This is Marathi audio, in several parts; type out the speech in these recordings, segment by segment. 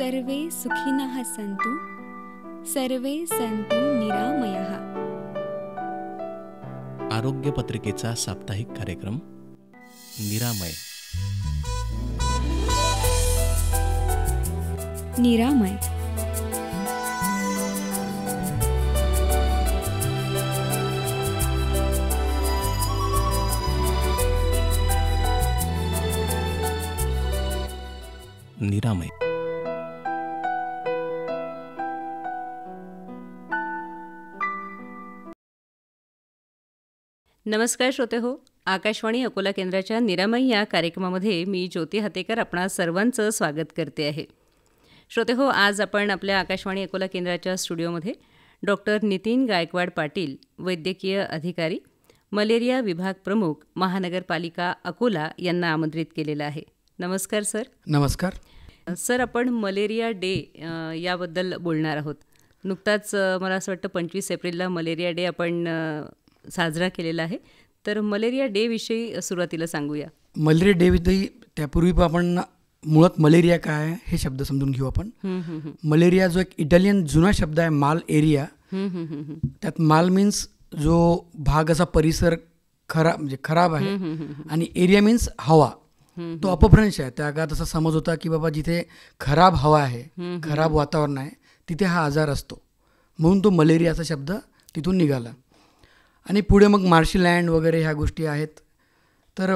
सर्वे सुखिनः सन्तु सर्वे सन्तु निरामयः. आरोग्य पत्रिकेचा साप्ताहिक कार्यक्रम निरामय. निरामय निरामय. नमस्कार श्रोते हो, आकाशवाणी अकोला केंद्राच्या निरामय या कार्यक्रमामध्ये मी ज्योती हातेकर आपणा सर्वांचं स्वागत करते आहे. श्रोते हो, आज आपण आपल्या आकाशवाणी अकोला केंद्राच्या स्टुडिओमध्ये डॉक्टर नितीन गायकवाड पाटील, वैद्यकीय अधिकारी, मलेरिया विभाग प्रमुख, महानगरपालिका अकोला यांना आमंत्रित केलेलं आहे. नमस्कार सर. नमस्कार सर. आपण मलेरिया डे याबद्दल बोलणार आहोत. नुकताच मला असं वाटतं 25 एप्रिलला मलेरिया डे आपण साजरा केलेला आहे. तर मलेरिया डे विषयी सुरुवातीला सांगूया. मलेरिया डे विषयी त्यापूर्वी आपण मुळात मलेरिया काय आहे हे शब्द समजून घेऊ आपण. मलेरिया जो एक इटालियन जुना शब्द आहे, माल एरिया. त्यात माल मीन्स जो भाग असा परिसर खराब आहे आणि एरिया मीन्स हवा. तो अपभ्रंश आहे. त्या काळात असा समज होता की बाबा जिथे खराब हवा आहे, खराब वातावरण आहे, तिथे हा आजार असतो. म्हणून तो मलेरियाचा शब्द तिथून निघाला. आणि पुढे मग मार्शलँड वगैरे ह्या गोष्टी आहेत. तर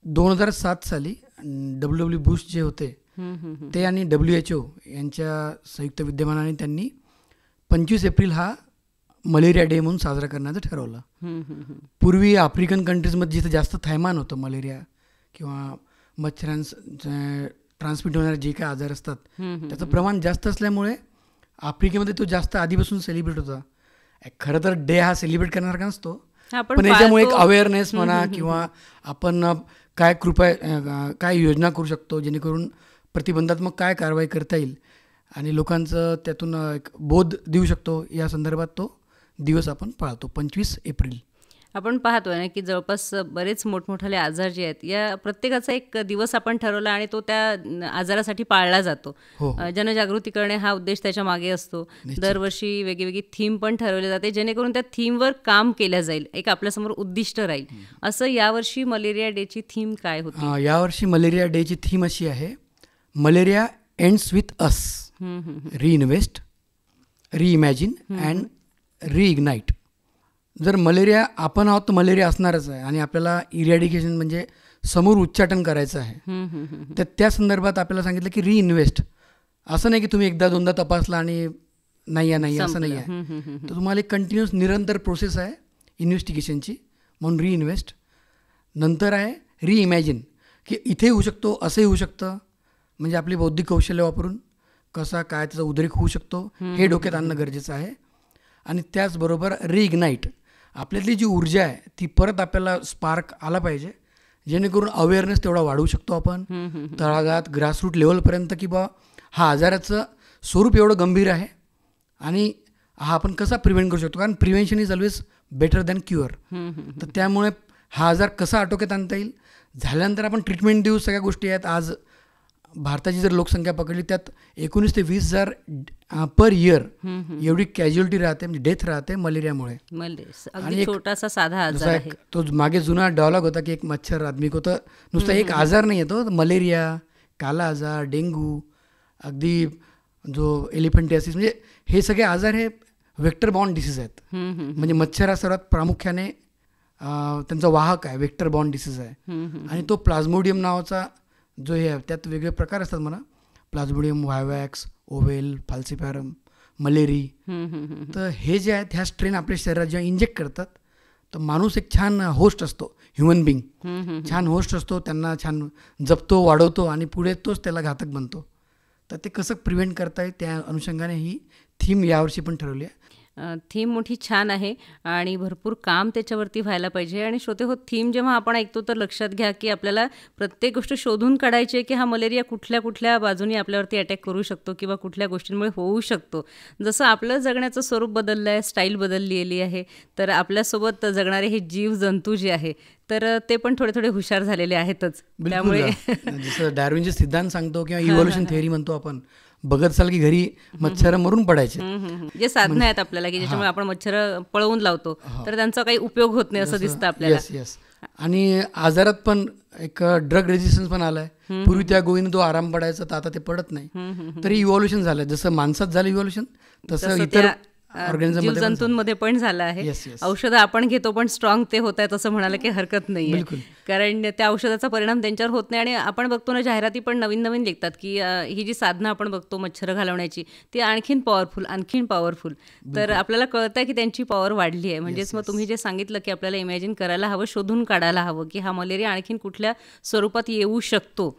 2007 साली WHO बुश जे होते ते आणि WHO यांच्या संयुक्त विद्यमानाने त्यांनी 25 एप्रिल हा मलेरिया डे म्हणून साजरा करण्याचं ठरवलं. पूर्वी आफ्रिकन कंट्रीजमध्ये जिथे जास्त थैमान होतं, मलेरिया किंवा मच्छरांचं ट्रान्समिट होणारे जे काही आजार असतात त्याचं प्रमाण जास्त असल्यामुळे आफ्रिकेमध्ये तो जास्त आधीपासून सेलिब्रेट होता. खरं तर डे हा सेलिब्रेट करण्यासारखा नसतो, पण याच्यामुळे एक अवेअरनेस म्हणा किंवा आपण काय योजना करू शकतो जेणेकरून प्रतिबंधात्मक काय कारवाई करता येईल आणि लोकांचं त्यातून एक बोध देऊ शकतो, या संदर्भात तो दिवस आपण पाळतो 25 एप्रिल. आपण पाहतोय ना की जवळपास बरेच मोठमोठाले आजार जे आहेत या प्रत्येकाचा एक दिवस आपण ठरवला आणि तो त्या आजारासाठी पाळला जातो. जनजागृती करणे हा उद्देश त्याच्या मागे असतो. दरवर्षी वेगवेगळी थीम पण ठरवली जाते जेणेकरून त्या थीमवर काम केलं जाईल, एक आपल्यासमोर उद्दिष्ट राहील. असं यावर्षी मलेरिया डेची थीम काय होती? यावर्षी मलेरिया डेची थीम अशी आहे, malaria ends with us, reinvest, reimagine and reignite. जर मलेरिया आपण आहोत तर मलेरिया असणारच आहे आणि आपल्याला इरॅडिकेशन म्हणजे समोर उच्चाटन करायचं आहे. तर त्या संदर्भात आपल्याला सांगितलं की रिइन्व्हेस्ट. असं नाही की तुम्ही एकदा दोनदा तपासला आणि नाही असं नाही आहे. तर तुम्हाला एक कंटिन्युअस निरंतर प्रोसेस आहे इन्व्हेस्टिगेशनची, म्हणून रिइन्व्हेस्ट. नंतर आहे रिइमॅजिन, की इथे होऊ शकतो, असंही होऊ शकतं, म्हणजे आपली बौद्धिक कौशल्य वापरून कसा काय त्याचा उद्रेक होऊ शकतो हे डोक्यात आणणं गरजेचं आहे. आणि त्याचबरोबर रिइग्नाइट, आपल्यातली जी ऊर्जा आहे ती परत आपल्याला स्पार्क आला पाहिजे जेणेकरून अवेअरनेस तेवढा वाढवू शकतो आपण तळागाळात, ग्रासरूट लेवलपर्यंत, की बा हा आजाराचं स्वरूप एवढं गंभीर आहे आणि हा आपण कसा प्रिव्हेंट करू शकतो, कारण prevention is always better than cure. तर त्यामुळे हा आजार कसा आटोक्यात आणता येईल, झाल्यानंतर आपण ट्रीटमेंट देऊ, सगळ्या गोष्टी आहेत. आज भारताची जर लोकसंख्या पकडली त्यात 19 ते 20 हजार पर इयर एवढी कॅज्युअलिटी राहते, म्हणजे डेथ राहते मलेरियामुळे. आणि छोटासा साधा आजार आहे. तो मागे जुना डायलॉग होता की एक मच्छर आदमी को, तर नुसता एक आजार नाही येतो, मलेरिया, काला आजार, डेंग्यू, अगदी जो एलिफंटियासिस, म्हणजे हे सगळे आजार हे वेक्टर बॉर्न डिसीज आहेत. म्हणजे मच्छर हा सर्वात प्रामुख्याने त्यांचा वाहक आहे, वेक्टर बॉर्न डिसीज आहे. आणि तो प्लाझ्मोडियम नावाचा जो हे आहे, त्यात वेगळे प्रकार असतात म्हणा, प्लाझ्मोडियम व्हायवॅक्स, ओव्हेल, फाल्सिपॅरम, मलेरी. तर हे जे आहेत ह्या स्ट्रेन आपल्या शरीरात जेव्हा इंजेक्ट करतात तर माणूस एक छान होस्ट असतो, ह्युमन बिंग छान होस्ट असतो, त्यांना छान जपतो, वाढवतो आणि पुढे तोच त्याला घातक बनतो. तर ते कसं प्रिव्हेंट करता येईल त्या अनुषंगाने ही थीम यावर्षी पण ठरवली आहे. थीम मोठी छान आहे आणि भरपूर काम त्याच्यावरती व्हायला पाहिजे. आणि श्रोते हो, थीम जेव्हा आपण ऐकतो तर लक्षात घ्या की आपल्याला प्रत्येक गोष्ट शोधून काढायची आहे की हा मलेरिया कुठल्या कुठल्या बाजूने आपल्यावरती अटॅक करू शकतो किंवा कुठल्या गोष्टींमुळे होऊ शकतो. जसं आपलं जगण्याचं स्वरूप बदललं आहे, स्टाईल बदललेली आहे, तर आपल्यासोबत जगणारे हे जीव जंतू जे आहे तर ते पण थोडे थोडे हुशार झालेले आहेतच. त्यामुळे जसं डार्विनचे सिद्धांत सांगतो किंवा इव्हॉल्युशन थेअरी म्हणतो आपण, बघत असाल की घरी मच्छर मरून पडायचे. जे साधनं आहेत आपल्याला की ज्याच्यामुळे आपण मच्छर पळवून लावतो तर त्यांचा काही उपयोग होत नाही असं दिसतं आपल्याला. येस. आणि आजारात पण एक ड्रग रेजिस्टन्स पण आलाय. पूर्वी त्या गोळीने तो आराम पडायचा, तर आता ते पडत नाही. तरी इव्हॉल्युशन झालं. जसं माणसात झालं इव्हॉल्युशन, तसं इतर जीवजंतूंमध्ये पण झालं आहे. औषधं आपण घेतो पण स्ट्रॉंग ते होत आहेत असं म्हणायला काही हरकत नाही, कारण त्या औषधाचा परिणाम त्यांच्यावर होत नाही. आणि आपण बघतो ना, जाहिराती पण नवीन नवीन लिखतात की ही जी साधनं आपण बघतो मच्छर घालवण्याची, ती आणखीन पॉवरफुल. तर आपल्याला कळतंय की त्यांची पॉवर वाढली आहे. म्हणजेच मग तुम्ही जे सांगितलं की आपल्याला इमॅजिन करायला हवं, शोधून काढायला हवं की हा मलेरिया आणखीन कुठल्या स्वरूपात येऊ शकतो.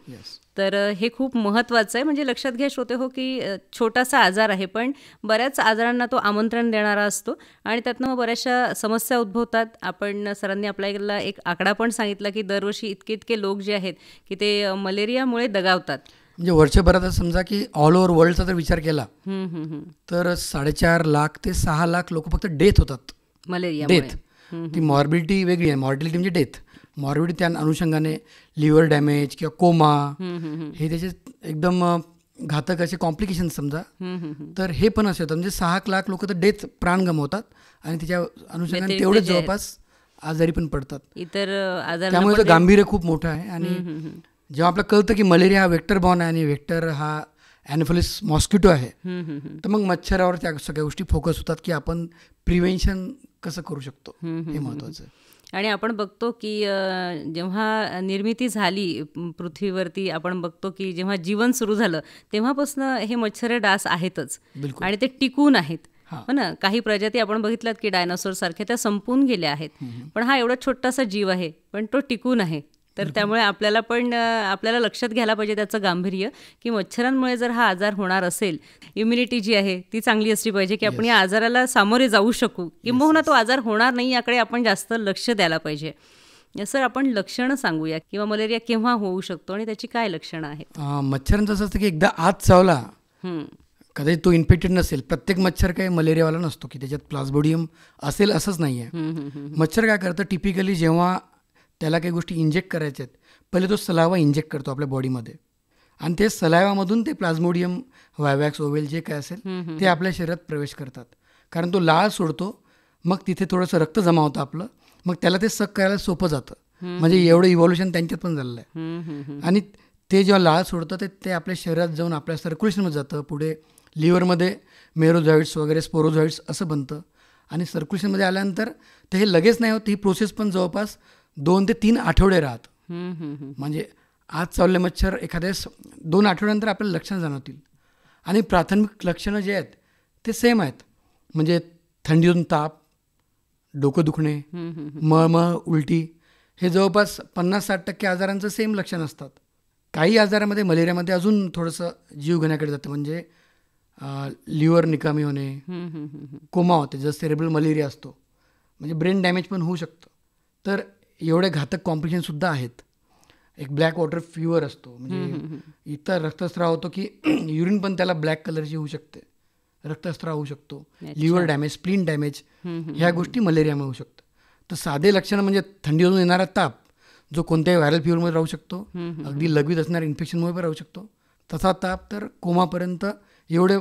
तर हे खूप महत्त्वाचं आहे. म्हणजे लक्षात घ्या श्रोते हो की छोटासा आजार आहे पण बऱ्याच आजारांना तो आमंत्रण देणारा असतो आणि त्यातनं मग बऱ्याचशा समस्या उद्भवतात. आपण सरांनी आपल्याला एक आकडा पण सांगितला की दरवर्षी इतके लोक जे आहेत की ते मलेरियामुळे दगावतात. म्हणजे वर्षभरात समजा की ऑल ओव्हर वर्ल्डचा जर विचार केला तर 4.5 लाख ते 6 लाख लोक फक्त डेथ होतात मलेरियामुळे. ती मॉर्बिडिटी वेगळी आहे, मॉर्टिलिटी म्हणजे डेथ. मॉर्बिडिटी त्या अनुषंगाने लिव्हर डॅमेज किंवा कोमा हे त्याचे एकदम घातक असे कॉम्प्लिकेशन समजा, तर हे पण असे होतं. म्हणजे 6 लाख लोक तर डेथ प्राण गमावतात आणि त्याच्या अनुषंगाने तेवढेच जवळपास आजारी पण पडतात. इतर आजार, त्यामुळे गांभीर्य खूप मोठं आहे. आणि जेव्हा आपल्याला कळतं की मलेरिया हा वेक्टर बॉर्न आहे आणि वेक्टर हा ॲनोफिलिस मॉस्किटो आहे, तर मग मच्छरावर त्या सगळ्या गोष्टी फोकस होतात की आपण प्रिव्हेन्शन कसं करू शकतो, हे महत्त्वाचं आहे. आणि आपण बघतो की जेव्हा निर्मिती झाली पृथ्वीवरती, आपण बघतो की जेव्हा जीवन सुरू झालं तेव्हापासून हे मच्छर डास आहेतच आणि ते टिकून आहेत. हो ना, काही प्रजाती आपण बघितल्यात की डायनासोर सारख्या त्या संपून गेल्या आहेत, पण हा एवढा छोटासा जीव आहे पण तो टिकून आहे. तर त्यामुळे आपल्याला लक्षात घ्यायला पाहिजे त्याचं गांभीर्य की मच्छरांमुळे जर हा आजार होणार असेल, इम्युनिटी जी आहे ती चांगली असली पाहिजे की आपण या आजाराला सामोरे जाऊ शकू, किंबहुना तो आजार होणार नाही याकडे आपण जास्त लक्ष द्यायला पाहिजे. सर, आपण लक्षणं सांगूया किंवा मलेरिया केव्हा होऊ शकतो आणि त्याची काय लक्षणं आहेत? मच्छरांचं असं असतं की एकदा आत चावला कदाचित तो इन्फेक्टेड नसेल. प्रत्येक मच्छर काही मलेरियावाला नसतो की त्याच्यात प्लाझ्मोडियम असेल असंच नाही आहे. मच्छर काय करतं, टिपिकली जेव्हा त्याला काही गोष्टी इंजेक्ट करायच्या आहेत, पहिले तो सलावा इंजेक्ट करतो आपल्या बॉडीमध्ये आणि ते सलावामधून ते प्लाझ्मोडियम, वायवॅक्स, ओवेल जे काय असेल ते आपल्या शरीरात प्रवेश करतात. कारण तो लाळ सोडतो, मग तिथे थोडंसं रक्त जमा होतं आपलं, मग त्याला ते सक करायला सोपं जातं. म्हणजे एवढं इव्हॉल्युशन त्यांच्यात पण झालेलं आहे. आणि ते जेव्हा लाळ सोडतं ते आपल्या शरीरात जाऊन आपल्या सर्क्युलेशनमध्ये जातं. पुढे लिव्हरमध्ये मेरोझॉइड्स वगैरे स्पोरोझॉइड्स असं बनतं आणि सर्क्युलेशनमध्ये आल्यानंतर ते हे लगेच नाही होत. ही प्रोसेस पण जवळपास 2 ते 3 आठवडे राहत. म्हणजे आज चावलेले मच्छर एखाद्या 2 आठवड्यानंतर आपल्याला लक्षणं जाणवतील. आणि प्राथमिक लक्षणं जे आहेत ते सेम आहेत. म्हणजे थंडीतून ताप, डोकं दुखणे, मळमळ, उलटी, हे जवळपास 50-60% आजारांचं सेम लक्षण असतात. काही आजारामध्ये, मलेरियामध्ये अजून थोडंसं जीव घेण्याकडे जातं. म्हणजे लिव्हर निकामी होणे, कोमा होते, जसं सेरेब्रल मलेरिया असतो. म्हणजे ब्रेन डॅमेज पण होऊ शकतं. तर एवढे घातक कॉम्प्लिकेशनसुद्धा आहेत. एक ब्लॅक वॉटर फीवर असतो, म्हणजे इतर रक्तस्राव होतो की युरिन पण त्याला ब्लॅक कलरची होऊ शकते, रक्तस्राव होऊ शकतो, लिव्हर डॅमेज, स्प्लीन डॅमेज, ह्या गोष्टी मलेरियामुळे होऊ शकतात. तर साधे लक्षणं म्हणजे थंडीतून येणारा ताप, जो कोणत्याही व्हायरल फीवरमध्ये राहू शकतो, अगदी लघवीत असणाऱ्या इन्फेक्शनमुळे पण राहू शकतो. तसा ताप तर कोमापर्यंत एवढे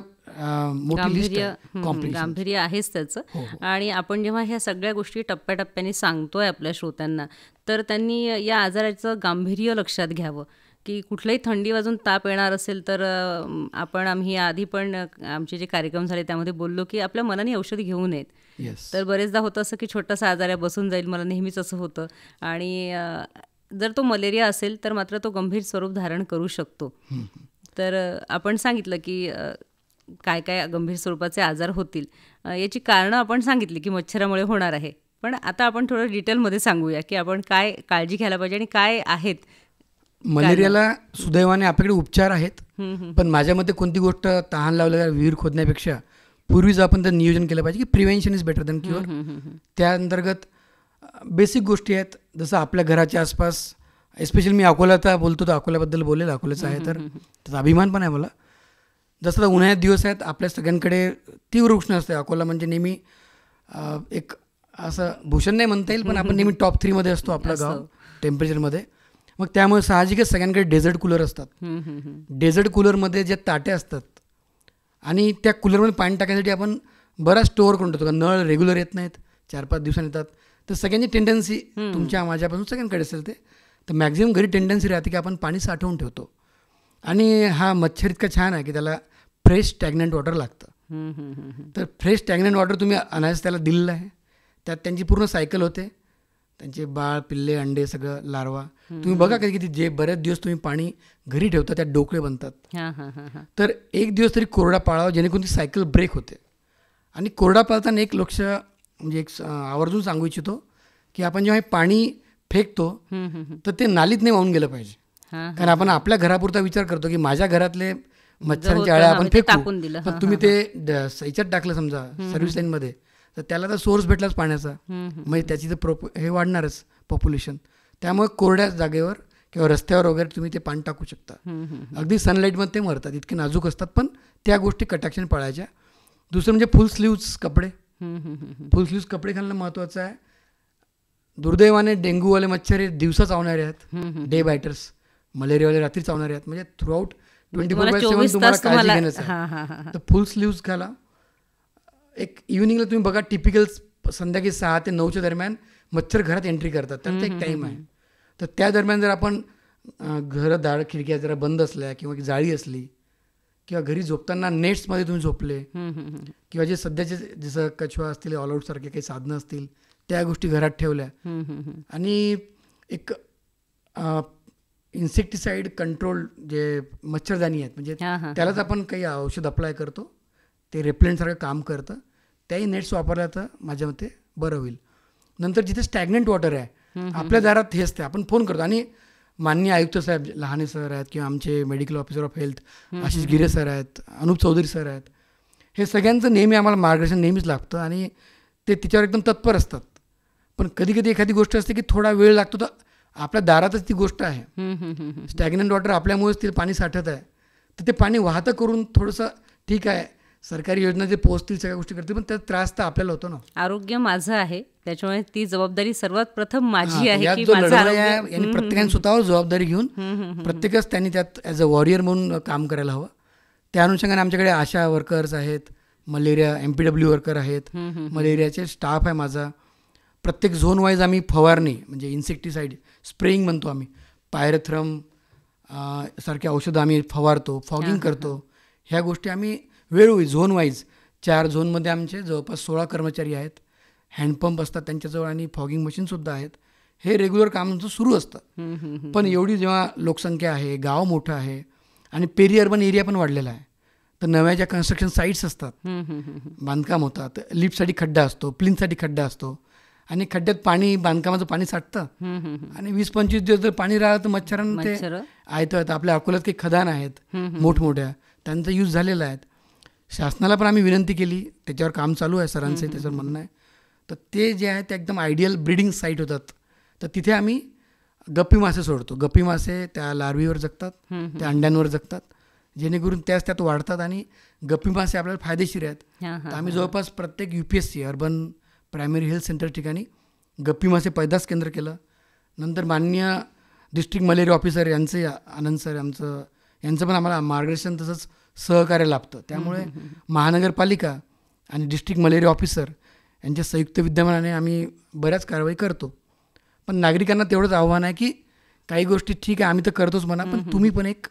गांभीर्य आहेच त्याचं. आणि आपण जेव्हा ह्या सगळ्या गोष्टी टप्प्याटप्प्याने सांगतोय आपल्या श्रोत्यांना, तर त्यांनी या आजाराचं गांभीर्य लक्षात घ्यावं की कुठलाही थंडी वाजून ताप येणार असेल तर आम्ही आधी पण आमचे जे कार्यक्रम झाले त्यामध्ये बोललो की आपल्या मनाने औषधी घेऊ नयेत. तर बरेचदा होतं असं की छोटासा आजार बसून जाईल, मला नेहमीच असं होतं. आणि जर तो मलेरिया असेल तर मात्र तो गंभीर स्वरूप धारण करू शकतो. तर आपण सांगितलं की काय काय गंभीर स्वरूपाचे आजार होतील, याची कारणं आपण सांगितली की मच्छरामुळे होणार आहे. पण आता आपण थोडं डिटेलमध्ये सांगूया की आपण काय काळजी घ्यायला पाहिजे आणि काय आहेत. मलेरियाला सुदैवाने आपल्याकडे उपचार आहेत, पण माझ्या मते कोणती गोष्ट तहान लावल्यावर विहीर खोदण्यापेक्षा पूर्वीच आपण तर नियोजन केलं पाहिजे की prevention is better than cure. त्या अंतर्गत बेसिक गोष्टी आहेत, जसं आपल्या घराच्या आसपास, एस्पेशली मी अकोल्याचा बोलतो तर अकोल्याबद्दल बोलेल, अकोल्याचं आहे तर त्याचा अभिमान पण आहे मला. जसं उन्हाळ्यात दिवस आहेत, आपल्या सगळ्यांकडे तीव्र उष्ण असते. अकोला म्हणजे नेहमी एक असं भूषण नाही म्हणता येईल, पण आपण नेहमी टॉप 3 मध्ये असतो आपलं गाव टेम्परेचरमध्ये. मग त्यामुळे साहजिकच सगळ्यांकडे डेझर्ट कूलर असतात. डेझर्ट कूलरमध्ये जे ताटे असतात आणि त्या कूलरमध्ये पाणी टाकण्यासाठी आपण बराच स्टोअर करून ठेवतो. नळ रेग्युलर येत नाहीत, 4-5 दिवसांनी येतात. तर सगळ्यांची टेंडन्सी तुमच्या माझ्यापासून सगळ्यांकडे असेल ते, तर मॅक्झिमम घरी टेंडन्सी राहते की आपण पाणी साठवून ठेवतो. आणि हा मच्छर इतका छान आहे की त्याला फ्रेश स्टॅग्नंट वॉटर लागतं. तर फ्रेश स्टॅग्नंट वॉटर तुम्ही अनायास त्याला दिलेलं आहे. त्यात त्यांची पूर्ण सायकल होते, त्यांचे बाळ, पिल्ले, अंडे, सगळं लार्वा. तुम्ही बघा कधी किती जे बरेच दिवस तुम्ही पाणी घरी ठेवता त्यात डोकळे बनतात. तर एक दिवस तरी कोरडा पाळावा जेणेकरून ती सायकल ब्रेक होते. आणि कोरडा पाळताना एक लक्ष म्हणजे एक आवर्जून सांगू इच्छितो की आपण जेव्हा हे पाणी फेकतो तर ते नालीत नाही वाहून गेलं पाहिजे. कारण आपण आपल्या घरापुरता विचार करतो की माझ्या घरातले मच्छरांच्या अळ्या आपण फेकू, पण तुम्ही ते याच्यात टाकलं समजा सर्व्हिस लाईनमध्ये, तर त्याला तर सोर्स भेटलाच पाण्याचा, म्हणजे त्याची तर हे वाढणारच पॉप्युलेशन. त्यामुळे कोरड्या जागेवर किंवा रस्त्यावर वगैरे तुम्ही ते पाणी टाकू शकता. अगदी सनलाईटमध्ये ते मरतात, इतके नाजूक असतात, पण त्या गोष्टी कटाक्षाने पाळायच्या. दुसरं म्हणजे फुल स्लीव्ज कपडे. फुल स्लीव्ज कपडे घालणं महत्त्वाचं आहे. दुर्दैवाने डेंग्यूवाले मच्छर हे दिवसा चावणारे आहेत, डे बायटर्स. मलेरियावाले रात्री चावणारे आहेत. म्हणजे थ्रूआउट 24/7 तुम्हाला काळजी घेण्याचं आहे. तर फुल स्लीव्ज घाला. एक इव्हिनिंगला तुम्ही बघा, टिपिकल संध्याकाळी 6 ते 9च्या दरम्यान मच्छर घरात एंट्री करतात, त्यांचा एक टाईम आहे. तर त्या दरम्यान जर आपण घरं दार खिडक्या जरा बंद असल्या किंवा जाळी असली किंवा घरी झोपताना नेट्समध्ये तुम्ही झोपले किंवा जे सध्याचे जसं कछवा असतील, ऑलआउटसारखे काही साधनं असतील त्या गोष्टी घरात ठेवल्या आणि एक इन्सेक्टिसाईड कंट्रोल जे मच्छरदाणी आहेत म्हणजे त्यालाच आपण काही औषध अप्लाय करतो, ते रेप्लेंटसारखं काम करतं, त्याही नेट्स वापरल्या तर माझ्या मते बरं होईल. नंतर जिथे स्टॅग्नंट वॉटर आहे आपल्या दारात हे असते, आपण फोन करतो आणि माननीय आयुक्त साहेब लहाने सर आहेत किंवा आमचे medical officer of health Ashish गिरे सर आहेत, अनुप चौधरी सर आहेत, हे सगळ्यांचं नेहमी आम्हाला मार्गदर्शन नेहमीच लागतं आणि ते तिच्यावर एकदम तत्पर असतात. पण कधी कधी एखादी गोष्ट असते की थोडा वेळ लागतो, तर आपल्या दारातच ती गोष्ट आहे. स्टॅग्नंट वॉटर आपल्यामुळेच ते पाणी साठत आहे, तर ते पाणी वाहतं करून थोडंसं ठीक आहे, सरकारी योजना जे पोहोचतील सगळ्या गोष्टी करतील, पण त्याचा त्रास तर आपल्याला होतो ना. आरोग्य माझं आहे, त्याच्यामुळे ती जबाबदारी सर्वात प्रथम माझी आहे की यांनी प्रत्येकाने स्वतःवर जबाबदारी घेऊन प्रत्येकच त्यांनी त्यात ॲज अ वॉरियर म्हणून काम करायला हवं. त्या अनुषंगाने आमच्याकडे आशा वर्कर्स आहेत, मलेरिया MPW वर्कर आहेत, मलेरियाचे स्टाफ आहे माझा. प्रत्येक झोन वाईज आम्ही फवारणी म्हणजे इन्सेक्टिसाईड स्प्रेइंग म्हणतो आम्ही, पायरेथ्रम सारखे औषधं आम्ही फवारतो, फॉगिंग करतो. ह्या गोष्टी आम्ही वेळोवेळी झोन वाईज 4 झोनमध्ये आमचे जवळपास 16 कर्मचारी आहेत, हँडपंप असतात त्यांच्याजवळ आणि फॉगिंग मशीनसुद्धा आहेत. हे रेग्युलर काम आमचं सुरू असतं. पण एवढी जेव्हा लोकसंख्या आहे, गाव मोठं आहे आणि पेरी अर्बन एरिया पण वाढलेला आहे, तर नव्या ज्या कन्स्ट्रक्शन साईट्स असतात, बांधकाम होतात, लिफ्टसाठी खड्डा असतो, प्लिंथसाठी खड्डा असतो आणि खड्ड्यात पाणी, बांधकामाचं पाणी साठतं आणि 20-25 दिवस जर पाणी राहिलं तर मच्छरांना ते आहेत. आपल्या अकोल्यात काही खदान आहेत मोठमोठ्या, त्यांचा यूज झालेला आहे. शासनाला पण आम्ही विनंती केली, त्याच्यावर काम चालू आहे सरांचं, त्याच्यावर म्हणणं आहे. तर ते जे आहे ते एकदम आयडियल ब्रीडिंग साईट होतात, तर तिथे आम्ही गप्पी मासे सोडतो. गप्पी मासे त्या लार्वीवर जगतात, त्या अंड्यांवर जगतात, जेणेकरून त्यात वाढतात आणि गप्पी मासे आपल्याला फायदेशीर आहेत. तर आम्ही जवळपास प्रत्येक UPSC urban primary health centre ठिकाणी गप्पी मासे पैदास केंद्र केलं. नंतर माननीय डिस्ट्रिक्ट मलेरिया ऑफिसर यांचे आनंद सर यांचं पण आम्हाला मार्गदर्शन तसंच सहकार्य लाभतं. त्यामुळे महानगरपालिका आणि डिस्ट्रिक्ट मलेरिया ऑफिसर यांच्या संयुक्त विद्यमानाने आम्ही बऱ्याच कारवाई करतो. पण नागरिकांना तेवढंच आव्हान आहे की काही गोष्टी ठीक आहे आम्ही तर करतोच म्हणा, पण तुम्ही पण एक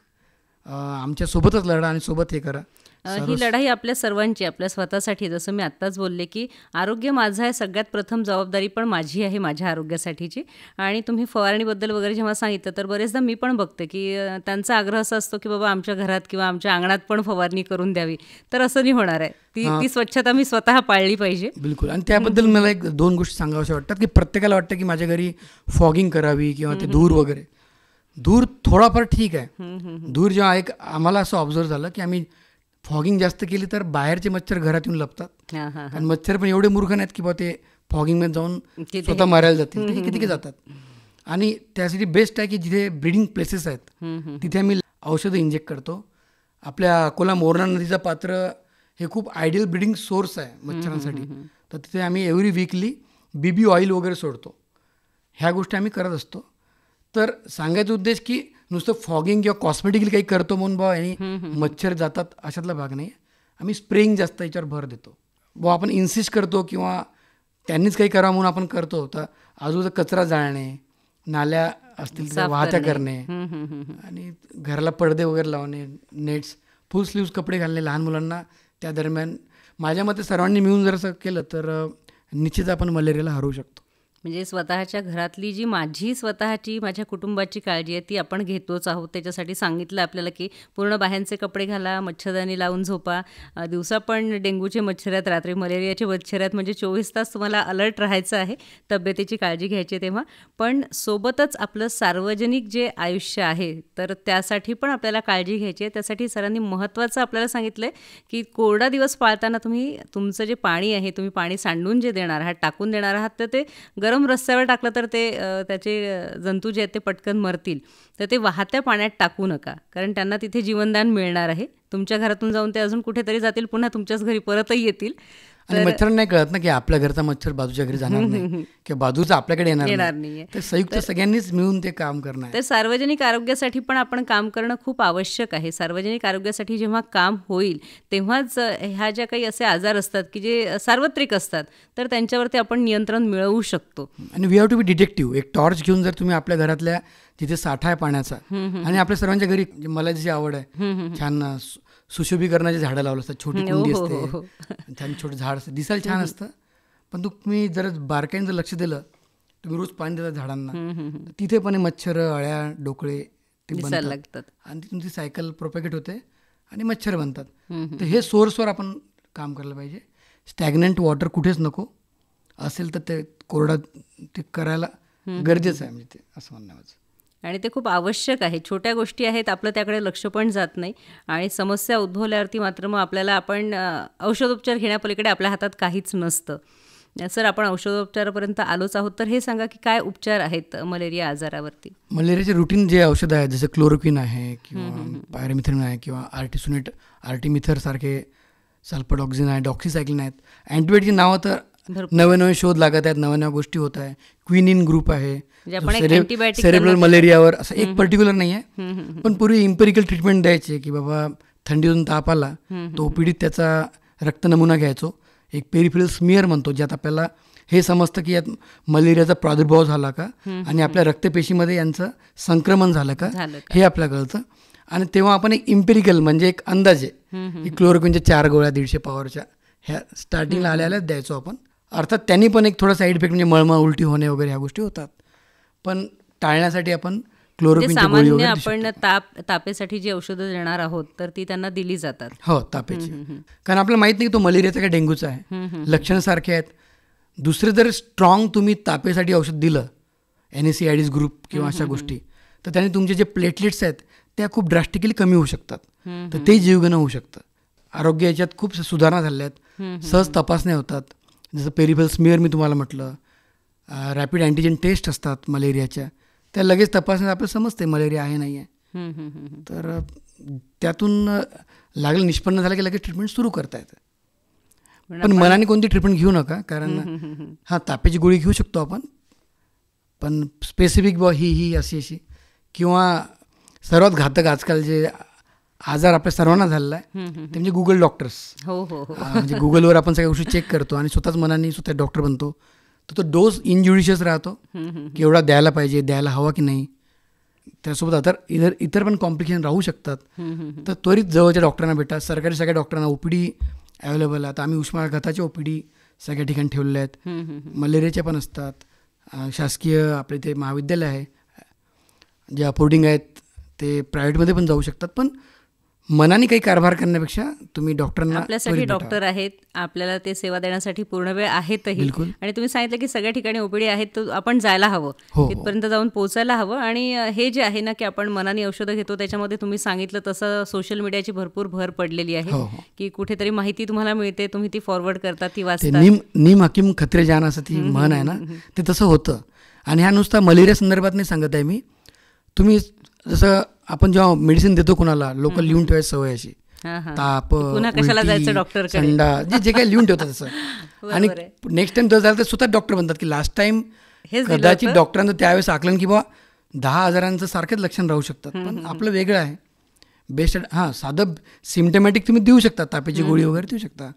आमच्यासोबतच लढा आणि सोबत हे करा. ही लढाई आपल्या सर्वांची, आपल्या स्वतःसाठी. जसं मी आत्ताच बोलले की आरोग्य माझं आहे, सगळ्यात प्रथम जबाबदारी पण माझी आहे माझ्या आरोग्यासाठीची. आणि तुम्ही फवारणीबद्दल वगैरे जेव्हा सांगितलं तर बरेचदा मी पण बघते की त्यांचा आग्रह असा असतो की बाबा आमच्या घरात किंवा आमच्या अंगणात पण फवारणी करून द्यावी, तर असं नाही होणार आहे. ती स्वच्छता मी स्वतः पाळली पाहिजे. बिलकुल. आणि त्याबद्दल मला 2 गोष्टी सांगाव्याशा वाटतात की प्रत्येकाला वाटतं की माझ्या घरी फॉगिंग करावी किंवा ते धूर वगैरे. धूर थोडाफार ठीक आहे. धूर जेव्हा आम्हाला असं ऑब्झर्व झालं की आम्ही फॉगिंग जास्त केली तर बाहेरचे मच्छर घरात येऊन लपतात आणि मच्छर पण एवढे मूर्ख नाहीत की बा ते फॉगिंगमध्ये जाऊन स्वतः मारायला जातील, ते किती जातात. आणि त्यासाठी बेस्ट आहे की जिथे ब्रीडिंग प्लेसेस आहेत तिथे आम्ही औषधं इंजेक्ट करतो. आपल्या अकोला मोरणा नदीचं पात्र हे खूप आयडियल ब्रीडिंग सोर्स आहे मच्छरांसाठी, तर तिथे आम्ही एव्हरी वीकली बीबी ऑइल वगैरे सोडतो. ह्या गोष्टी आम्ही करत असतो. तर सांगायचा उद्देश की नुसतं फॉगिंग किंवा कॉस्मेटिकली काही करतो म्हणून बुवा आणि मच्छर जातात अशातला भाग नाही. आम्ही स्प्रेइंग जास्त याच्यावर भर देतो. बुवा आपण इन्सिस्ट करतो किंवा त्यांनीच काही करावं म्हणून आपण करतो. तर आजूबाजूचा कचरा जाळणे, नाल्या असतील तर वाहत्या करणे आणि घराला पडदे वगैरे लावणे, नेट्स, फुल स्लीव्स कपडे घालणे लहान मुलांना. त्या दरम्यान माझ्या मते सर्वांनी मिळून जर असं केलं तर निश्चित आपण मलेरियाला हरवू शकतो. म्हणजे स्वतःच्या घरातली जी स्वतःची माझ्या कुटुंबाची काळजी आहे ती आपण घेतोच आहोत. त्याच्यासाठी सांगितलं आपल्याला की पूर्ण बाह्यांचे कपडे घाला, मच्छरदाणी लावून झोपा. दिवसा पण डेंग्यूचे मच्छर आहेत, रात्री मलेरियाचे मच्छर आहेत. म्हणजे 24 तास तुम्हाला अलर्ट राहायचं आहे, तब्येतीची काळजी घ्यायची तेव्हा. पण सोबतच आपलं सार्वजनिक जे आयुष्य आहे तर त्यासाठी पण आपल्याला काळजी घ्यायची आहे. त्यासाठी सरांनी महत्त्वाचं आपल्याला सांगितलं आहे की कोरडा दिवस पाळताना तुम्ही तुमचं जे पाणी आहे, तुम्ही पाणी सांडून जे देणार आहात, टाकून देणार आहात, तर ते गरम रस्त्यावर टाकलं तर ते त्याचे जंतू जे आहेत ते पटकन मरतील. तर ते वाहत्या पाण्यात टाकू नका, कारण त्यांना तिथे जीवनदान मिळणार आहे. तुमच्या घरातून जाऊन ते अजून कुठेतरी जातील, पुन्हा तुमच्याच घरी परतही येतील. आणि मच्छर नाही कळत ना की आपल्या घरचा मच्छर बाजूच्या घरी जाणार नाही किंवा बाजूचा आपल्याकडे येणार नाही. तर संयुक्त सगळ्यांनीच मिळून ते काम करणं. तर सार्वजनिक आरोग्यासाठी पण आपण काम करणं खूप आवश्यक आहे. सार्वजनिक आरोग्यासाठी जेव्हा काम होईल तेव्हाच ह्या ज्या काही असे आजार असतात की जे सार्वत्रिक असतात तर त्यांच्यावरती आपण नियंत्रण मिळवू शकतो. आणि we have to be detective. एक टॉर्च घेऊन जर तुम्ही आपल्या घरातल्या जिथे साठा आहे पाण्याचा, आणि आपल्या सर्वांच्या घरी मला जशी आवड आहे, छान सुशोभीकरणाची झाडं लावलं असतात, छोटी कुंडी असते, छान छोटं झाड असतं, दिसायला छान असतं. पण तुम्ही जर बारकाईने जर लक्ष दिलं, तुम्ही रोज पाणी देता झाडांना, तिथे पण मच्छर, अळ्या, डोकळे ते बनतात आणि ती तुमची सायकल प्रोपॅगेट होते आणि मच्छर बनतात. तर हे सोर्सवर आपण काम करायला पाहिजे. स्टॅग्नंट वॉटर कुठेच नको असेल तर ते कोरडा ते करायला गरजेचं आहे, म्हणजे ते असं म्हणणं माझं. आणि ते खूप आवश्यक आहे. छोट्या गोष्टी आहेत, आपलं त्याकडे लक्ष पण जात नाही आणि समस्या उद्भवल्यावरती मात्र मग आपल्याला आपण औषधोपचार घेण्यापलीकडे आपल्या हातात काहीच नसतं. सर, आपण औषधोपचारापर्यंत आलोच आहोत, तर हे सांगा की काय उपचार आहेत मलेरिया आजारावरती? मलेरियाचे रुटीन जे औषधं आहेत, जसं क्लोरोक्विन आहे किंवा पायरेमिथ्रिन आहे किंवा आर्टिसोनेट, आर्टिमिथर सारखे, सल्फाडॉक्झिन आहे, डॉक्सीसायक्लिन आहेत. अँटीबायोटिकची नावं तर नवे शोध लागत आहेत, नव्या गोष्टी होत आहे. क्विनिन ग्रुप आहे, सेरेब्रल मलेरियावर, असं एक पर्टिक्युलर नाही आहे. पण पूर्वी इम्पेरिकल ट्रीटमेंट द्यायचे की बाबा थंडीतून ताप आला तो ओपीडीत त्याचा रक्त नमुना घ्यायचो, एक पेरिफेरल स्मिअर म्हणतो, ज्यात आपल्याला हे समजतं की यात मलेरियाचा प्रादुर्भाव झाला का आणि आपल्या रक्तपेशीमध्ये यांचं संक्रमण झालं का हे आपल्याला कळतं. आणि तेव्हा आपण एक इम्पेरिकल म्हणजे एक अंदाजे क्लोरोक्विनच्या 4 गोळ्या 150 पॉवरच्या ह्या स्टार्टिंगला आल्याच द्यायचो आपण. अर्थात त्यांनी पण एक थोडा साईड इफेक्ट म्हणजे मळमळ, उलटी होणे वगैरे ह्या गोष्टी होतात, पण टाळण्यासाठी आपण क्लोरोक्विनची गोळी वगैरे आपण तापेसाठी जी औषधं देणार आहोत तर ती त्यांना दिली जातात. हो, तापेची, कारण आपल्याला माहित नाही की तो मलेरियाचा काय डेंग्यूचा आहे, लक्षणं सारखे आहेत. दुसरे जर स्ट्रॉंग तुम्ही तापेसाठी औषध दिलं, NSAIDs ग्रुप किंवा अशा गोष्टी, तर त्याने तुमचे जे प्लेटलेट्स आहेत त्या खूप ड्रास्टिकली कमी होऊ शकतात, तर ते जीवघेणं होऊ शकतं. आरोग्य याच्यात खूप सुधारणा झाल्या आहेत, सहज तपासण्या होतात. जसं पेरिफेरल स्मिअर मी तुम्हाला म्हटलं, रॅपिड अँटीजन टेस्ट असतात मलेरियाच्या, त्या लगेच तपासण्यात आपल्याला समजते मलेरिया आहे नाही आहे. तर त्यातून लागलं निष्पन्न झालं की लगेच ट्रीटमेंट सुरू करता येतं. पण मनाने कोणती ट्रीटमेंट घेऊ नका, कारण हां, तापेची गोळी घेऊ शकतो आपण, पण स्पेसिफिक ही अशी किंवा सर्वात घातक आजकाल जे आजार आपल्या सर्वांना झालेला आहे ते म्हणजे गुगल डॉक्टर्स. म्हणजे गुगलवर आपण सगळ्या गोष्टी चेक करतो आणि स्वतःच मनाने स्वतः डॉक्टर बनतो. तर तो डोस इनज्युडिशियस राहतो की एवढा द्यायला पाहिजे, द्यायला हवा की नाही. त्यासोबत इतर पण कॉम्प्लिकेशन राहू शकतात. तर त्वरित जवळच्या डॉक्टरांना भेटा. सरकारी सगळ्या डॉक्टरांना OPD अवेलेबल आहे. आता आम्ही उष्माघाताचे OPD सगळ्या ठिकाणी ठेवलेले आहेत. मलेरियाच्या पण असतात. शासकीय आपले ते महाविद्यालय आहे, जे अफोर्डिंग आहेत ते प्रायव्हेटमध्ये पण जाऊ शकतात. पण मनाने काही कारभार करण्यापेक्षा तुम्ही डॉक्टरांना, आपल्यासाठी डॉक्टर आहेत, आपल्याला ते सेवा देण्यासाठी पूर्ण वेळ आहेतही. आणि तुम्ही सांगितलं की सगळ्या ठिकाणी OPD आहेत, तर आपण जायला हवं, तिथपर्यंत जाऊन पोहोचायला हवं. आणि हे जे आहे ना की आपण मनाने औषधं घेतो, त्याच्यामध्ये तुम्ही सांगितलं तसं सोशल मीडियाची भरपूर भर पडलेली आहे की कुठेतरी माहिती तुम्हाला मिळते, तुम्ही ती फॉरवर्ड करता, ती वाचता. नीम हकीम खत्रे जान असं ती म्हण आहे ना, ते तसं होतं. आणि हा नुसता मलेरिया संदर्भात नाही सांगत आहे मी. तुम्ही जसं आपण जेव्हा मेडिसिन देतो कोणाला, लोक लिहून ठेवायची सवय अशी, ताप, कशाला जायचं डॉक्टरकडे, थंडा, जे काही लिहून ठेवतात तसं. आणि नेक्स्ट टाइम जर झालं तर स्वतः डॉक्टर म्हणतात की लास्ट टाइम हेच दिलं कदाचित होतं. डॉक्टरांचं त्यावेळेस आकलन की बाबा 10,000 सारखेच लक्षण राहू शकतात, पण आपलं वेगळं आहे. बेस्ट साधं सिम्टमॅटिक तुम्ही देऊ शकता, तापाची गोळी वगैरे देऊ शकता,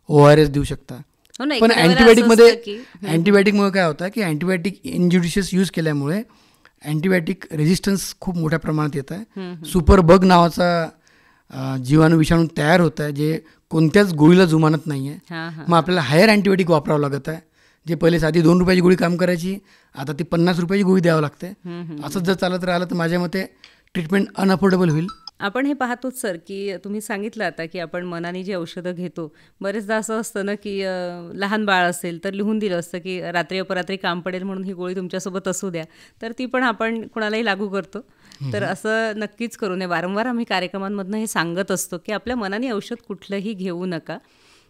ORS देऊ शकता. हो ना, पण एखाद्या वेळेला अँटीबायोटिकमध्ये असं असतं की- अँटीबायोटिकमुळे काय होतं की अँटीबायोटिक इनज्युडिशियस यूज केल्यामुळे अँटीबायोटिक रेझिस्टन्स खूप मोठ्या प्रमाणात येत आहे. सुपर बग नावाचा जीवाणू विषाणू तयार होत आहे, जे कोणत्याच गोळीला जुमानत नाही आहे. हां हां मग आपल्याला हायर अँटीबायोटिक वापरावं लागत आहे, जे पहिले साधी 2 रुपयाची गोळी काम करायची, आता ती 50 रुपयाची गोळी द्यावं लागते. असंच जर चालत राहिलं तर माझ्या मते ट्रीटमेंट अनअफोर्डेबल होईल. आपण हे पाहतोच सर की तुम्ही सांगितलं आता की आपण मनाने जी औषधं घेतो, बरेचदा असं असतं ना की लहान बाळ असेल तर लिहून दिलं असतं की रात्री अपरात्री काम पडेल म्हणून ही गोळी तुमच्यासोबत असू द्या, तर ती पण आपण कुणालाही लागू करतो. तर असं नक्कीच करू नये. वारंवार आम्ही कार्यक्रमांमधनं हे सांगत असतो की आपल्या मनाने औषध कुठलंही घेऊ नका.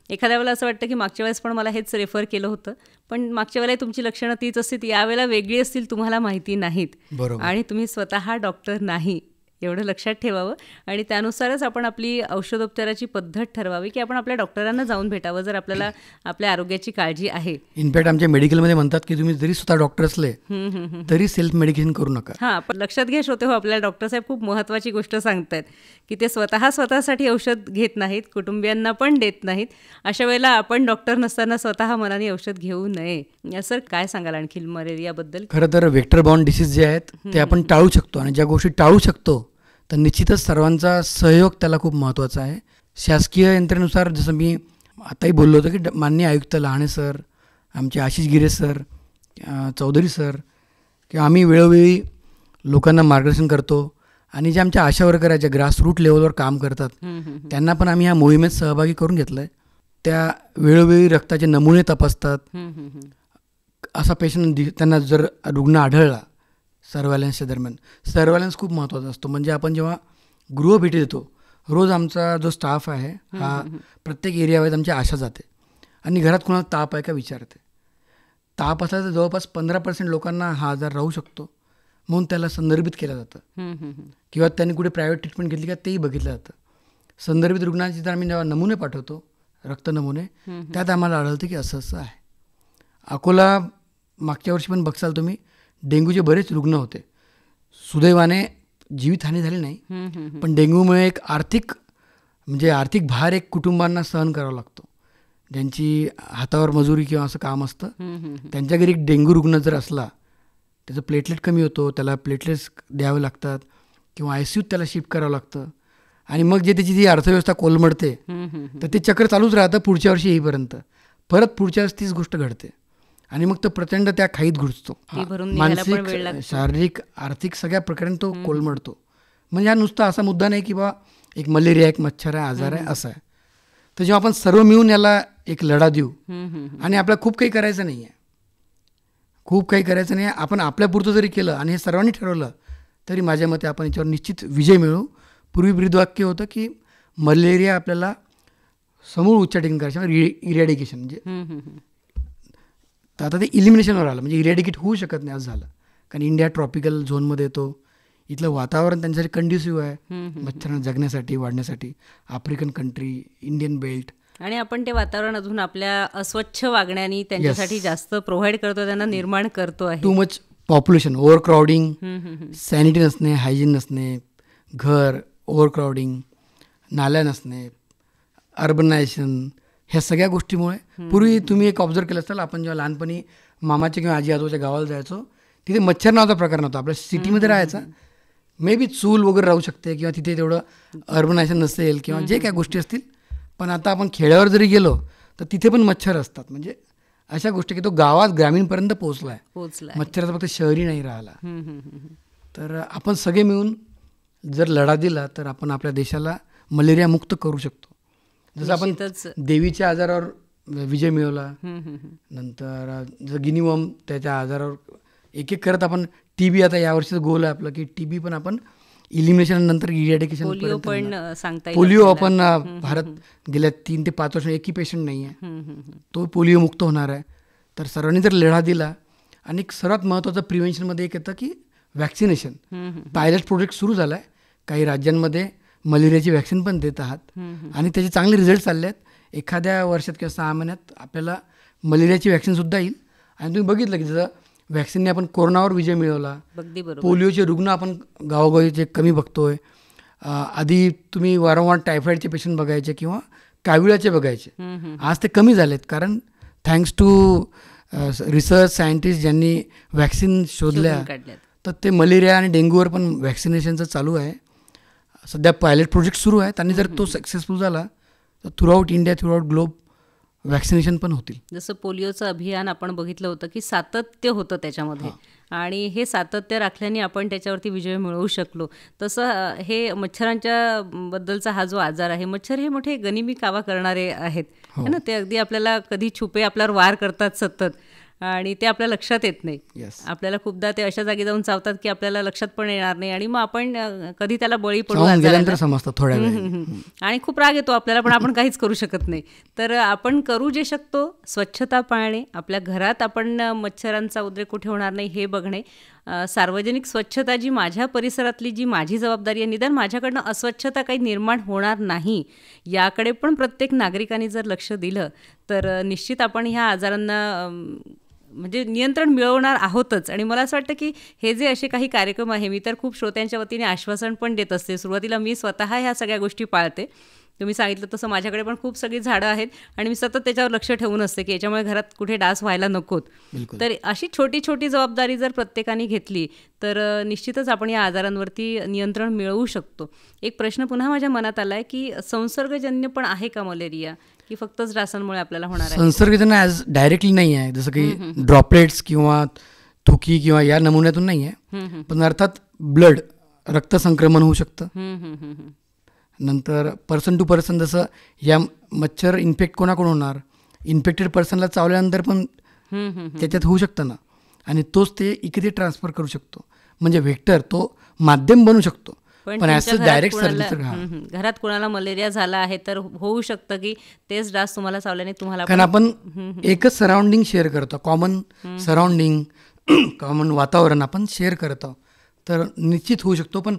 एखाद्या वेळेला असं वाटतं की मागच्या वेळेस पण मला हेच रेफर केलं होतं, पण मागच्या वेळेला तुमची लक्षणं तीच असतील, यावेळेला वेगळी असतील, तुम्हाला माहिती नाहीत बरोबर. आणि तुम्ही स्वतः डॉक्टर नाही, एवढं लक्षात ठेवावं. आणि त्यानुसारच आपण आपली औषधोपचाराची पद्धत ठरवावी की आपण आपल्या डॉक्टरांना जाऊन भेटावं जर आपल्याला आपल्या आरोग्याची काळजी आहे. इनफॅक्ट आमच्या मेडिकलमध्ये म्हणतात की तुम्ही जरी स्वतः डॉक्टर असले तरी सेल्फ मेडिकेशन करू नका. हां, पण लक्षात घ्या श्रोते हो, आपल्याला डॉक्टरसाहेब खूप महत्त्वाची गोष्ट सांगतायत की ते स्वतःसाठी औषध घेत नाहीत, कुटुंबियांना पण देत नाहीत. अशा वेळेला आपण डॉक्टर नसताना स्वतः मनाने औषध घेऊ नये. सर काय सांगाल आणखी मलेरियाबद्दल? खरं तर वेक्टर बॉर्न डिसीज जे आहेत ते आपण टाळू शकतो, आणि ज्या गोष्टी टाळू शकतो तर निश्चितच सर्वांचा सहयोग त्याला खूप महत्त्वाचा आहे. शासकीय यंत्रणेनुसार जसं मी आताही बोललो होतो की माननीय आयुक्त लहाणे सर, आमचे आशिष गिरे सर, चौधरी सर, किंवा आम्ही वेळोवेळी लोकांना मार्गदर्शन करतो. आणि जे आमच्या आशा वर्कर आहेत, ज्या ग्रासरूट लेवलवर काम करतात, त्यांना पण आम्ही ह्या मोहिमेत सहभागी करून घेतलं आहे. त्या वेळोवेळी रक्ताचे नमुने तपासतात. असा पेशंट त्यांना जर रुग्ण आढळला सर्व्हायलन्सच्या दरम्यान, सर्व्हायलन्स खूप महत्त्वाचा असतो. म्हणजे आपण जेव्हा गृहभेटी देतो, रोज आमचा जो स्टाफ आहे हा प्रत्येक एरियावर आमची आशा जाते आणि घरात कोणाला ताप आहे का विचारते. ताप असला तर जवळपास 15% लोकांना हा आजार राहू शकतो, म्हणून त्याला संदर्भित केलं जातं. किंवा त्यांनी कुठे प्रायव्हेट ट्रीटमेंट घेतली का तेही बघितलं जातं. संदर्भित रुग्णांची तर आम्ही जेव्हा नमुने पाठवतो, रक्त नमुने, त्यात आम्हाला आढळतं की असं असं आहे. अकोला मागच्या वर्षी पण बघसाल तुम्ही, डेंग्यूचे बरेच रुग्ण होते. सुदैवाने जीवितहानी झाली नाही, पण डेंग्यूमुळे एक आर्थिक भार एक कुटुंबांना सहन करावा लागतो. ज्यांची हातावर मजुरी किंवा असं काम असतं, त्यांच्या घरी एक डेंग्यू रुग्ण जर असला, त्याचं प्लेटलेट कमी होतो, त्याला प्लेटलेट्स द्यावे लागतात किंवा ICUत त्याला शिफ्ट करावं लागतं. आणि मग जे त्याची जी अर्थव्यवस्था कोलमडते, तर ते चक्र चालूच राहतं पुढच्या वर्षी येईपर्यंत. परत पुढच्या वर्षी तीच गोष्ट घडते आणि मग तो प्रचंड त्या खाईत घुसतो. मानसिक, शारीरिक, आर्थिक सगळ्या प्रकारे तो कोलमडतो. म्हणजे हा नुसता असा मुद्दा नाही की बा एक मलेरिया, एक मच्छर आहे, आजार आहे, असं आहे. तर जेव्हा आपण सर्व मिळून याला एक लढा देऊ, आणि आपल्याला खूप काही करायचं नाही आहे, आपण आपल्यापुरतं जरी केलं आणि हे सर्वांनी ठरवलं तरी माझ्या मते आपण याच्यावर निश्चित विजय मिळवू. पूर्वी ब्रीदवाक्य होतं की मलेरिया आपल्याला समूळ उच्चाटन करायचं, इरॅडिकेशन, म्हणजे तर आता ते इलिमिनेशनवर आलं, म्हणजे इरॅडिकेट होऊ शकत नाही असं झालं. कारण इंडिया ट्रॉपिकल झोनमध्ये येतो, इथलं वातावरण त्यांच्यासाठी कंड्युसिव्ह आहे मच्छरांना जगण्यासाठी, वाढण्यासाठी. आफ्रिकन कंट्री, इंडियन बेल्ट, आणि आपण ते वातावरण अजून आपल्या अस्वच्छ वागण्याने त्यांच्यासाठी जास्त प्रोव्हाइड करतो, त्यांना निर्माण करतो आहे. Too much population, over crowding, sanity नसणे, हायजीन नसणे, घर ओव्हर क्राउडिंग, नाल्या नसणे, अर्बनायझेशन, ह्या सगळ्या गोष्टीमुळे. पूर्वी तुम्ही एक ऑब्झर्व केलं असाल, आपण जेव्हा लहानपणी मामाच्या किंवा आजी आजोबाच्या गावाला जायचो, तिथे मच्छर नावाचा प्रकार नव्हता. आपल्या सिटीमध्ये राहायचा, मे बी चूल वगैरे राहू शकते किंवा तिथे तेवढं अर्बनायझेशन नसेल किंवा जे काय गोष्टी असतील. पण आता आपण खेड्यावर जरी गेलो तर तिथे पण मच्छर असतात. म्हणजे अशा गोष्टी की तो गावात ग्रामीणपर्यंत पोहोचलाय. मच्छराचा फक्त शहरी नाही राहिला. तर आपण सगळे मिळून जर लढा दिला तर आपण आपल्या देशाला मलेरिया मुक्त करू शकतो. जसं आपण देवीच्या आजारावर विजय मिळवला, नंतर जसं गिनीवॉर्म त्याच्या आजारावर एक एक करत आपण TB, आता यावर्षीचं गोल आहे आपलं की TB पण आपण इलिमिनेशन नंतर इरॅडिकेशन. पोलिओ आपण भारत गेल्या 3 ते 5 वर्ष एकही पेशंट नाही आहे, तो पोलिओ मुक्त होणार आहे. तर सर्वांनी जर लढा दिला, आणि सर्वात महत्त्वाचं प्रिव्हेन्शनमध्ये एक येतं की वॅक्सिनेशन. पायलट प्रोजेक्ट सुरू झाला आहे, काही राज्यांमध्ये मलेरियाची वॅक्सिन पण देत आहात आणि त्याचे चांगले रिझल्ट चालले आहेत. एखाद्या वर्षात किंवा 6 महिन्यात आपल्याला मलेरियाची वॅक्सिनसुद्धा येईल. आणि तुम्ही बघितलं की जसं वॅक्सिनने आपण कोरोनावर विजय मिळवला, अगदी बरोबर. पोलिओचे रुग्ण आपण गावोगावी जे कमी बघतोय. आधी तुम्ही वारंवार टायफॉईडचे पेशंट बघायचे किंवा काविळाचे बघायचे, आज ते कमी झालेत. कारण थँक्स टू रिसर्च सायंटिस्ट ज्यांनी वॅक्सिन शोधल्या, तर ते मलेरिया आणि डेंग्यूवर पण वॅक्सिनेशनचं चालू आहे. सध्या पायलट प्रोजेक्ट सुरू आहेत आणि जर तो सक्सेसफुल झाला तर throughout India, throughout globe vaccination पण होतील. जसं पोलिओचं अभियान आपण बघितलं होतं की सातत्य होतं त्याच्यामध्ये, आणि हे सातत्य राखल्याने आपण त्याच्यावरती विजय मिळवू शकलो. तसं हे मच्छरांच्या बद्दलचा हा जो आजार आहे, मच्छर हे मोठे गनिमी कावा करणारे आहेत है ना. ते अगदी आपल्याला कधी छुपे आपल्यावर वार करतात सतत, आणि ते आपल्या लक्षात येत नाही. आपल्याला खूपदा ते अशा जागी जाऊन चावतात की आपल्याला लक्षात पण येणार नाही, आणि मग आपण कधी त्याला बळी पडू समजतं थोड्या वेळ, आणि खूप राग येतो आपल्याला, पण आपण काहीच करू शकत नाही. तर आपण करू जे शकतो, स्वच्छता पाळणे, आपल्या घरात आपण मच्छरांचा उद्रेक कुठे होणार नाही हे बघणे, सार्वजनिक स्वच्छता जी माझ्या परिसरातली जी माझी जबाबदारी आहे, निदान माझ्याकडनं अस्वच्छता काही निर्माण होणार नाही याकडे पण प्रत्येक नागरिकांनी जर लक्ष दिलं तर निश्चित आपण ह्या आजारांना म्हणजे नियंत्रण मिळवणार आहोतच. आणि मला असं वाटतं की हे जे असे काही कार्यक्रम आहे, मी तर खूप श्रोत्यांच्या वतीने आश्वासन पण देत असते. सुरुवातीला मी स्वतः ह्या सगळ्या गोष्टी पाळते. तुम्ही सांगितलं तसं माझ्याकडे पण खूप सगळी झाडं आहेत आणि मी सतत त्याच्यावर लक्ष ठेवून असते की याच्यामुळे घरात कुठे डास व्हायला नकोत. तर अशी छोटी छोटी जबाबदारी जर प्रत्येकाने घेतली तर निश्चितच आपण या आजारांवरती नियंत्रण मिळवू शकतो. एक प्रश्न पुन्हा माझ्या मनात आला आहे की संसर्गजन्य पण आहे का मलेरिया, की फक्तच डासांमुळे आपल्याला होणार आहे? संसर्गजन्य ॲज डायरेक्टली नाही आहे, जसं की ड्रॉपलेट्स किंवा थुकी किंवा या नमुन्यातून नाही आहे, पण अर्थात ब्लड रक्तसंक्रमण होऊ शकतं. नंतर पर्सन टू पर्सन, जसं या मच्छर इन्फेक्ट कोणाकडून होणार, इन्फेक्टेड पर्सनला चावल्यानंतर पण त्याच्यात होऊ शकतं ना, आणि तोच ते इकडे ट्रान्सफर करू शकतो. म्हणजे व्हेक्टर तो माध्यम बनू शकतो, पण ॲज डायरेक्ट सर्व्हिस. घरात कोणाला मलेरिया झाला आहे तर होऊ शकतं की तेच डास तुम्हाला चावल्याने तुम्हाला, कारण आपण एकच सराउंडिंग शेअर करतो, कॉमन सराउंडिंग, कॉमन वातावरण आपण शेअर करतो, तर निश्चित होऊ शकतो. पण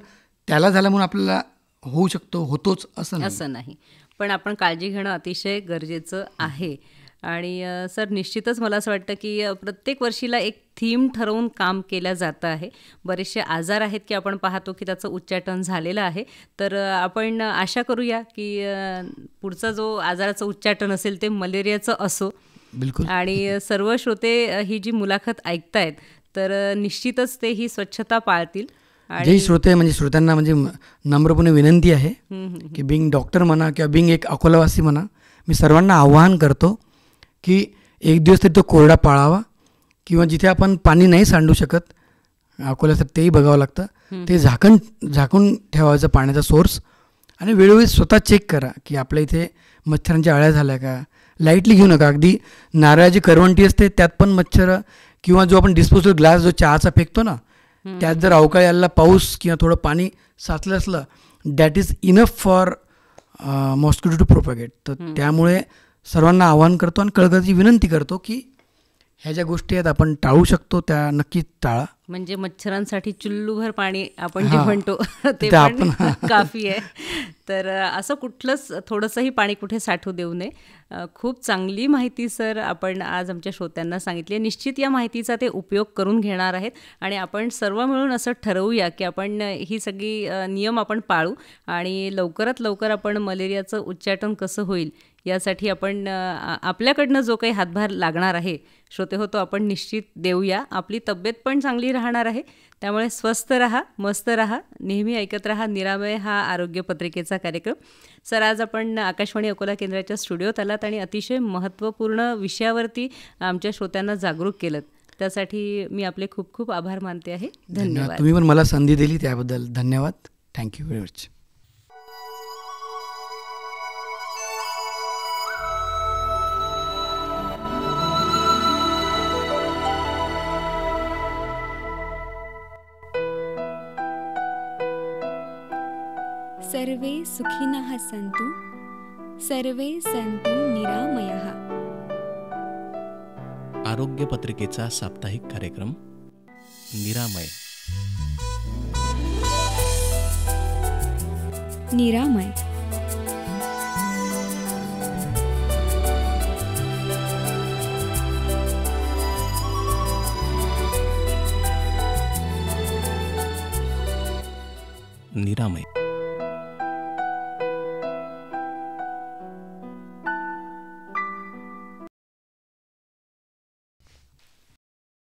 त्याला झालं म्हणून आपल्याला होऊ शकतो, होतोच असं नाही. पण आपण काळजी घेणं अतिशय गरजेचं आहे. आणि सर, निश्चितच मला असं वाटतं की प्रत्येक वर्षीला एक थीम ठरवून काम केलं जातं आहे. बरेचसे आजार आहेत की आपण पाहतो की त्याचं उच्चाटन झालेलं आहे. तर आपण आशा करूया की पुढचा जो आजाराचं उच्चाटन असेल ते मलेरियाचं असो. बिलकुल. आणि सर्व श्रोते ही जी मुलाखत ऐकतायत तर निश्चितच ते ही स्वच्छता पाळतील. जे श्रोते म्हणजे श्रोत्यांना म्हणजे नम्रपणे विनंती आहे की बिंग डॉक्टर म्हणा किंवा बिंग एक अकोलावासी म्हणा, मी सर्वांना आवाहन करतो की एक दिवस तरी तो कोरडा पाळावा, किंवा जिथे आपण पाणी नाही सांडू शकत अकोल्यासाठी तेही बघावं लागतं, ते झाकून ठेवायचं पाण्याचा सोर्स. आणि वेळोवेळी स्वतः चेक करा की आपल्या इथे मच्छरांच्या अळ्या झाल्या का. लाईटली घेऊ नका. अगदी नारळाची करवंटी असते त्यात पण मच्छर, किंवा जो आपण डिस्पोजेबल ग्लास जो चहाचा फेकतो ना, त्यात जर अवकाळी आलेला पाऊस किंवा थोडं पाणी साचलं असलं, that is enough for mosquito to propagate. तर त्यामुळे सर्वांना आवाहन करतो आणि कळकळीची विनंती करतो की ह्या ज्या गोष्टी आहेत आपण टाळू शकतो त्या नक्कीच टाळा. म्हणजे मच्छरांसाठी चुल्लूभर पाणी आपण जे म्हणतो ते पण काफी आहे. तर असं कुठलंच थोडंसंही पाणी कुठे साठवू देऊ नये. खूप चांगली माहिती सर आपण आज आमच्या श्रोत्यांना सांगितली. निश्चित या माहितीचा ते उपयोग करून घेणार आहेत आणि आपण सर्व मिळून असं ठरवूया की आपण ही सगळी नियम आपण पाळू आणि लवकरात लवकर आपण मलेरियाचं उच्चाटन कसं होईल यासाठी आपण आपल्याकडनं जो काही हातभार लागणार आहे श्रोते हो तो आपण निश्चित देऊया. आपली तब्येत पण चांगली राहणार आहे. त्यामुळे स्वस्थ रहा, मस्त रहा, नेहमी ऐकत रहा निरामय हा आरोग्य पत्रिकेचा कार्यक्रम. सर, आज आपण आकाशवाणी अकोला केंद्राच्या स्टुडिओत आलात आणि अतिशय महत्त्वपूर्ण विषयावरती आमच्या श्रोत्यांना जागरूक केलं. त्यासाठी मी आपले खूप खूप आभार मानते आहे. धन्यवाद. तुम्ही पण मला संधी दिली त्याबद्दल धन्यवाद. Thank you very much. सर्वे सुखिनः सन्तु, सर्वे सन्तु निरामयः. आरोग्य पत्रिकेचा साप्ताहिक कार्यक्रम निरामय. निरामय. निरामय.